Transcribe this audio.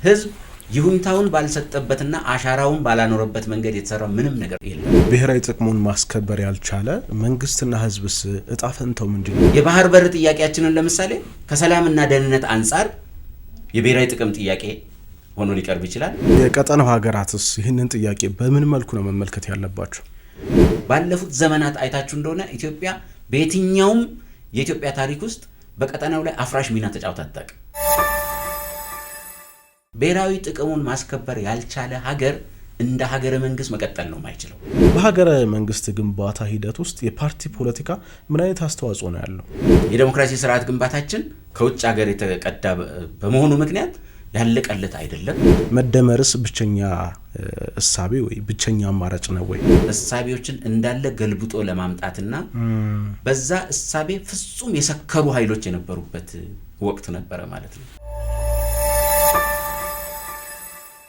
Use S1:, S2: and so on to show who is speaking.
S1: ህዝብ ይሁንታውን ባልሰጠበትና አሻራውን ባላኖረበት መንገድ የተሰራ ምንም ነገር የለም።
S2: ብሔራዊ ጥቅሙን ማስከበር ያልቻለ መንግስትና ህዝብስ እጣ ፈንታው ምንድነው?
S1: የባህር በር ጥያቄያችንን ለምሳሌ ከሰላምና ደህንነት አንፃር የብሔራዊ ጥቅም ጥያቄ ሆኖ ሊቀርብ ይችላል።
S2: የቀጠናው ሀገራትስ ይህንን ጥያቄ በምን መልኩ ነው መመልከት ያለባቸው?
S1: ባለፉት ዘመናት አይታችሁ እንደሆነ ኢትዮጵያ በየትኛውም የኢትዮጵያ ታሪክ ውስጥ በቀጠናው ላይ አፍራሽ ሚና ተጫውታ አታውቅም። ብሔራዊ ጥቅሙን ማስከበር ያልቻለ ሀገር እንደ ሀገረ መንግስት መቀጠል ነው የማይችለው።
S2: በሀገረ መንግስት ግንባታ ሂደት ውስጥ የፓርቲ ፖለቲካ ምን አይነት አስተዋጽኦ ነው ያለው?
S1: የዲሞክራሲ ስርዓት ግንባታችን ከውጭ ሀገር የተቀዳ በመሆኑ ምክንያት ያለቀለት አይደለም።
S2: መደመርስ ብቸኛ እሳቤ ወይ ብቸኛ አማራጭ ነው ወይ?
S1: እሳቤዎችን እንዳለ ገልብጦ ለማምጣትና በዛ እሳቤ ፍጹም የሰከሩ ኃይሎች የነበሩበት ወቅት ነበረ ማለት ነው።